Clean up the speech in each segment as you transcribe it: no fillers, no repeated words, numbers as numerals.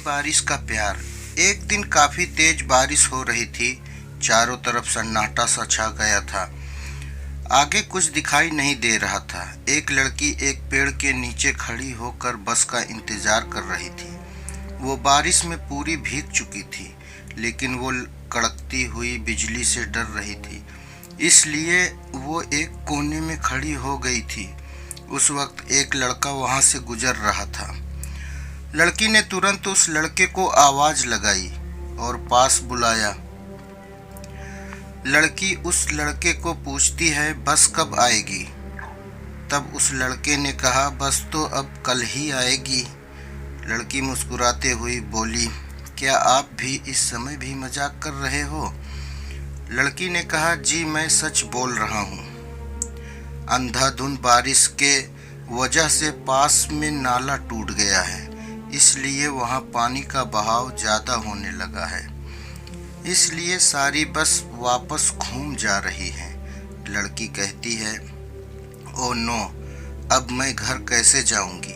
बारिश का प्यार। एक दिन काफी तेज बारिश हो रही थी। चारों तरफ सन्नाटा सा छा गया था। आगे कुछ दिखाई नहीं दे रहा था। एक लड़की एक पेड़ के नीचे खड़ी होकर बस का इंतजार कर रही थी। वो बारिश में पूरी भीग चुकी थी, लेकिन वो कड़कती हुई बिजली से डर रही थी, इसलिए वो एक कोने में खड़ी हो गई थी। उस वक्त एक लड़का वहां से गुजर रहा था। लड़की ने तुरंत उस लड़के को आवाज लगाई और पास बुलाया। लड़की उस लड़के को पूछती है, बस कब आएगी? तब उस लड़के ने कहा, बस तो अब कल ही आएगी। लड़की मुस्कुराते हुई बोली, क्या आप भी इस समय भी मजाक कर रहे हो? लड़की ने कहा, जी मैं सच बोल रहा हूँ। अंधाधुंध बारिश के वजह से पास में नाला टूट गया है, इसलिए वहाँ पानी का बहाव ज़्यादा होने लगा है, इसलिए सारी बस वापस घूम जा रही है। लड़की कहती है, ओ नो, अब मैं घर कैसे जाऊंगी?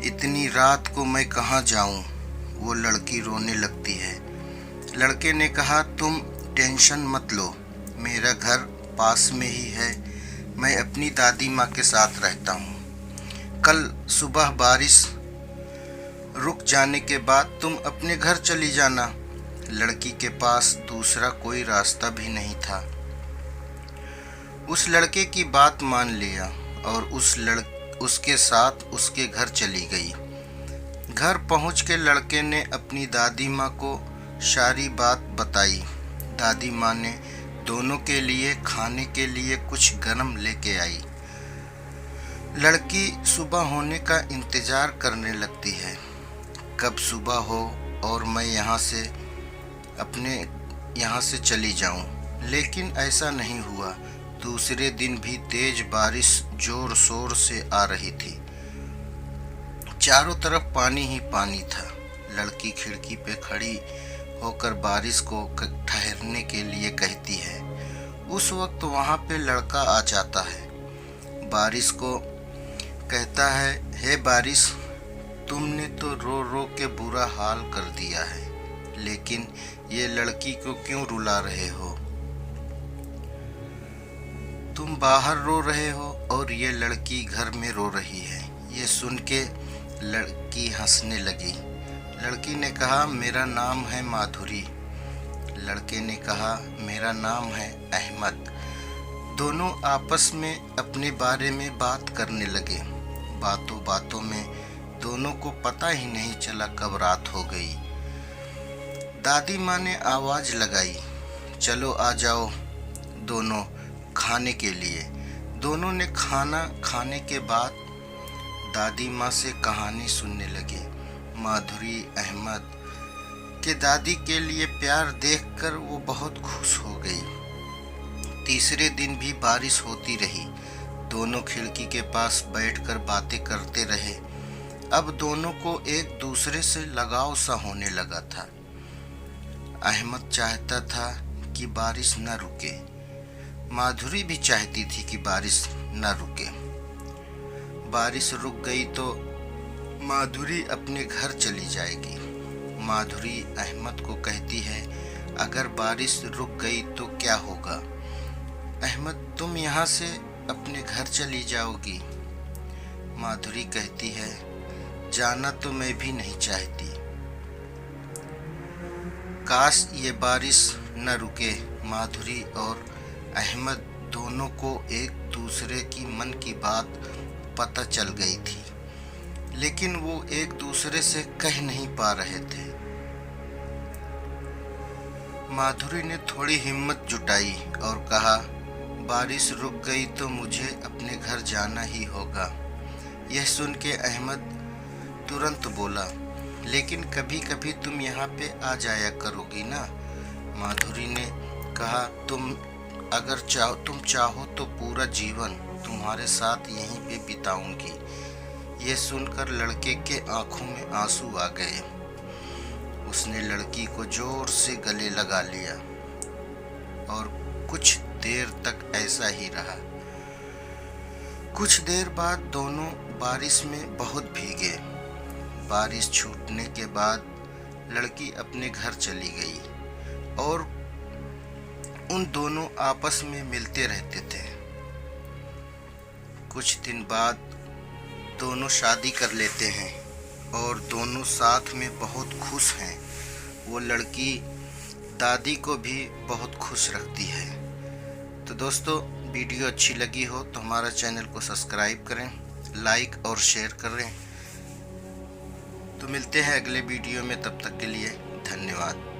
इतनी रात को मैं कहाँ जाऊं? वो लड़की रोने लगती है। लड़के ने कहा, तुम टेंशन मत लो, मेरा घर पास में ही है। मैं अपनी दादी माँ के साथ रहता हूँ। कल सुबह बारिश रुक जाने के बाद तुम अपने घर चली जाना। लड़की के पास दूसरा कोई रास्ता भी नहीं था। उस लड़के की बात मान लिया और उसके साथ उसके घर चली गई। घर पहुंच के लड़के ने अपनी दादी माँ को सारी बात बताई। दादी माँ ने दोनों के लिए खाने के लिए कुछ गरम लेके आई। लड़की सुबह होने का इंतजार करने लगती है, कब सुबह हो और मैं यहाँ से चली जाऊँ। लेकिन ऐसा नहीं हुआ। दूसरे दिन भी तेज बारिश जोर शोर से आ रही थी। चारों तरफ पानी ही पानी था। लड़की खिड़की पे खड़ी होकर बारिश को ठहरने के लिए कहती है। उस वक्त वहाँ पे लड़का आ जाता है। बारिश को कहता है, हे बारिश, तुमने तो रो रो के बुरा हाल कर दिया है, लेकिन ये लड़की को क्यों रुला रहे हो? तुम बाहर रो रहे हो और ये लड़की घर में रो रही है। ये सुन के लड़की हंसने लगी। लड़की ने कहा, मेरा नाम है माधुरी। लड़के ने कहा, मेरा नाम है अहमद। दोनों आपस में अपने बारे में बात करने लगे। बातों बातों में दोनों को पता ही नहीं चला कब रात हो गई। दादी माँ ने आवाज लगाई, चलो आ जाओ दोनों खाने के लिए। दोनों ने खाना खाने के बाद दादी माँ से कहानी सुनने लगे। माधुरी अहमद के दादी के लिए प्यार देखकर वो बहुत खुश हो गई। तीसरे दिन भी बारिश होती रही। दोनों खिड़की के पास बैठकर बातें करते रहे। अब दोनों को एक दूसरे से लगाव सा होने लगा था। अहमद चाहता था कि बारिश न रुके। माधुरी भी चाहती थी कि बारिश न रुके। बारिश रुक गई तो माधुरी अपने घर चली जाएगी। माधुरी अहमद को कहती है, अगर बारिश रुक गई तो क्या होगा? अहमद, तुम यहाँ से अपने घर चली जाओगी। माधुरी कहती है, जाना तो मैं भी नहीं चाहती। काश ये बारिश न रुके। माधुरी और अहमद दोनों को एक दूसरे की मन की बात पता चल गई थी, लेकिन वो एक दूसरे से कह नहीं पा रहे थे। माधुरी ने थोड़ी हिम्मत जुटाई और कहा, बारिश रुक गई तो मुझे अपने घर जाना ही होगा। यह सुन के अहमद तुरंत बोला, लेकिन कभी कभी तुम यहाँ पे आ जाया करोगी ना? माधुरी ने कहा, तुम चाहो तो पूरा जीवन तुम्हारे साथ यहीं पे बिताऊंगी। ये सुनकर लड़के के आंखों में आंसू आ गए। उसने लड़की को जोर से गले लगा लिया और कुछ देर तक ऐसा ही रहा। कुछ देर बाद दोनों बारिश में बहुत भीगे। बारिश छूटने के बाद लड़की अपने घर चली गई और उन दोनों आपस में मिलते रहते थे। कुछ दिन बाद दोनों शादी कर लेते हैं और दोनों साथ में बहुत खुश हैं। वो लड़की दादी को भी बहुत खुश रखती है। तो दोस्तों, वीडियो अच्छी लगी हो तो हमारा चैनल को सब्सक्राइब करें, लाइक और शेयर करें। तो मिलते हैं अगले वीडियो में, तब तक के लिए धन्यवाद।